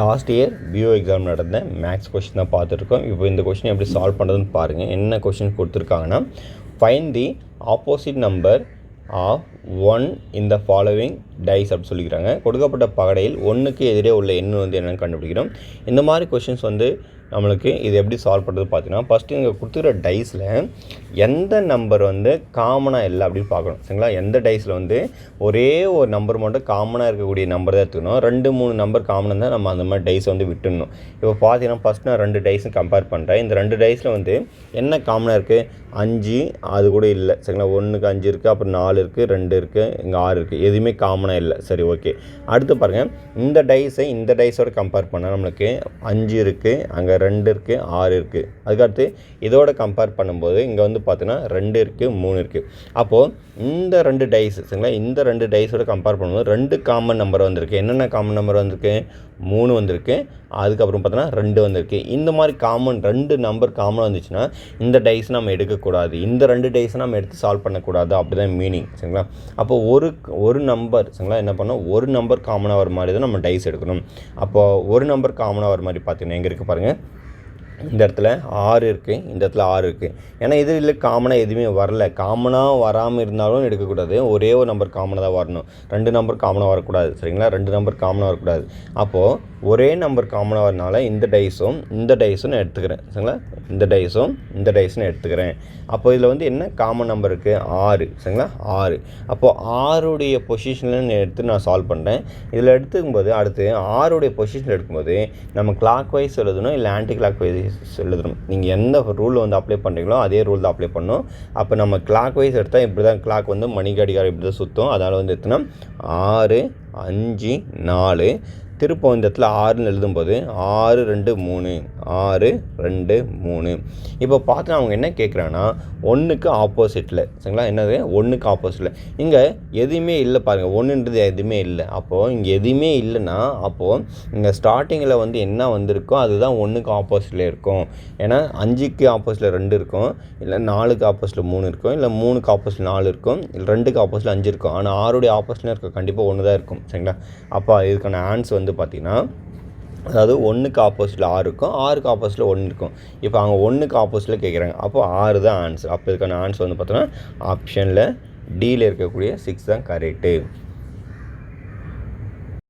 Last year PO exam நடந்த maths question தான் பார்த்துருக்கோம். இப்போ இந்த கொஷின் எப்படி சால்வ் பண்ணுறதுன்னு பாருங்கள். என்ன கொஷின் கொடுத்துருக்காங்கன்னா, find the opposite number of 1 in the following dice அப்படி சொல்லிக்கிறாங்க. கொடுக்கப்பட்ட பகடையில் 1க்கு எதிரே உள்ள எண் வந்து என்னென்னு கண்டுபிடிக்கிறோம். இந்த மாதிரி கொஷின்ஸ் வந்து நம்மளுக்கு இது எப்படி சால்வ் பண்ணுறது பார்த்தீங்கன்னா, ஃபஸ்ட்டு இங்கே கொடுத்துக்கிற டைஸில் எந்த நம்பர் வந்து காமனாக இல்லை அப்படின்னு பார்க்கணும். சரிங்களா? எந்த டைஸில் வந்து ஒரே ஒரு நம்பர் மட்டும் காமனாக இருக்கக்கூடிய நம்பர் தான் எடுத்துக்கணும். 2-3 நம்பர் காமனாக இருந்தால் நம்ம அந்த மாதிரி டைஸை வந்து விட்டுடணும். இப்போ பார்த்தீங்கன்னா ஃபஸ்ட் நான் 2 டைஸும் கம்பேர் பண்ணுறேன். இந்த 2 டைஸில் வந்து என்ன காமனாக இருக்குது? 5 அது கூட இல்லை. சரிங்களா? 1க்கு 5 இருக்குது, அப்புறம் 4 இருக்குது, 2 இருக்குது, இங்கே 6 இருக்குது. எதுவுமே காமனாக இல்லை. சரி, ஓகே. அடுத்து பாருங்கள், இந்த டைஸை இந்த டைஸோடு கம்பேர் பண்ணால் நம்மளுக்கு 5 இருக்குது, அங்கே 2 இருக்குது, 6 இருக்குது. அதுக்கடுத்து இதோட கம்பேர் பண்ணும்போது இங்கே வந்து பார்த்தீங்கன்னா 2 இருக்குது, 3 இருக்குது. அப்போது இந்த 2 டைஸ், சரிங்களா, இந்த 2 டைஸோட கம்பேர் பண்ணும்போது 2 காமன் நம்பர் வந்திருக்கு. என்னென்ன காமன் நம்பர் வந்திருக்கு? 3 வந்திருக்கு, அதுக்கப்புறம் பார்த்தீங்கன்னா 2 வந்திருக்கு. இந்த மாதிரி காமன் 2 நம்பர் காமனாக வந்துச்சுன்னா இந்த டைஸ் நம்ம எடுக்கக்கூடாது. இந்த 2 டைஸை நம்ம எடுத்து சால்வ் பண்ணக்கூடாது. அப்படி தான் மீனிங். சரிங்களா? அப்போது ஒரு நம்பர், சரிங்களா, என்ன பண்ணோம், ஒரு நம்பர் காமனாக வர மாதிரி தான் நம்ம டைஸ் எடுக்கணும். அப்போது ஒரு நம்பர் காமனாக வர மாதிரி பார்த்தீங்கன்னா எங்கே இருக்குது பாருங்கள், இந்த இடத்துல 6 இருக்குது, இந்த இடத்துல 6 இருக்குது. ஏன்னா இதில் காமனாக எதுவுமே வரல. காமனாக வராமல் இருந்தாலும் எடுக்கக்கூடாது. ஒரே ஒரு நம்பர் காமனாக தான் வரணும். 2 நம்பர் காமனாக வரக்கூடாது. சரிங்களா? 2 நம்பர் காமனாக வரக்கூடாது. அப்போது ஒரே நம்பர் காமனாக வரனால இந்த டைஸும் நான் எடுத்துக்கிறேன். சரிங்களா? இந்த டைஸும் நான் எடுத்துக்கிறேன். அப்போ இதில் வந்து என்ன காமன் நம்பர் இருக்குது? 6. சரிங்களா? 6. அப்போது 6உடைய பொசிஷனில் எடுத்து நான் சால்வ் பண்ணுறேன். இதில் எடுத்துக்கும்போது அடுத்து 6உடைய பொசிஷனில் எடுக்கும்போது நம்ம கிளாக் வைஸ் எழுதணும், இல்லை ஆன்டி கிளாக் வைஸ் எழுதணும். நீங்கள் எந்த ரூல் வந்து அப்ளை பண்ணுறீங்களோ அதே ரூல் தான் அப்ளை பண்ணணும். அப்போ நம்ம கிளாக் வைஸ் எடுத்தால் இப்படி தான் கிளாக் வந்து மணிக்கடிகாரம் இப்படி தான் சுற்றும். அதனால் வந்து எடுத்தோன்னா 6, 5, 4. திருப்பம் இந்த இடத்துல 6ன்னு எழுதும்போது 6, 2, 3, 6, 2, 3. இப்போ பார்த்து அவங்க என்ன கேட்குறாங்கன்னா 1க்கு ஆப்போசிட்டில். சரிங்களா? என்னது? 1க்கு ஆப்போசிட்டில். இங்கே எதுவுமே இல்லை பாருங்கள். 1ன்றது எதுவுமே இல்லை. அப்போது இங்கே எதுவுமே இல்லைன்னா அப்போது இங்கே ஸ்டார்டிங்கில் வந்து என்ன வந்திருக்கோ அதுதான் 1க்கு ஆப்போசிட்டில் இருக்கும். ஏன்னா 5க்கு ஆப்போசிட்டில் 2 இருக்கும், இல்லை 4க்கு ஆப்போசிட்டில் 3 இருக்கும், இல்லை 3க்கு ஆப்போசிட்டில் 4 இருக்கும், இல்லை 2க்கு ஆப்போசிட்டில் 5 இருக்கும். ஆனால் 6உடைய ஆப்போசிட்டில் இருக்க கண்டிப்பாக 1 தான் இருக்கும். சரிங்களா? அப்போ இதுக்கான ஆன்சர் வந்து பார்த்திங்கன்னா, அதாவது 1க்கு ஆப்போசிட்டில் 6 இருக்கும், 6க்கு ஆப்போசிட்டில் 1 இருக்கும். இப்போ அவங்க 1க்கு ஆப்போசிட்டில் கேட்குறாங்க. அப்போது 6 தான் ஆன்சர். அப்போ இதுக்கான ஆன்சர் வந்து பார்த்தோன்னா ஆப்ஷனில் டியில் இருக்கக்கூடிய 6 தான் கரெக்டு.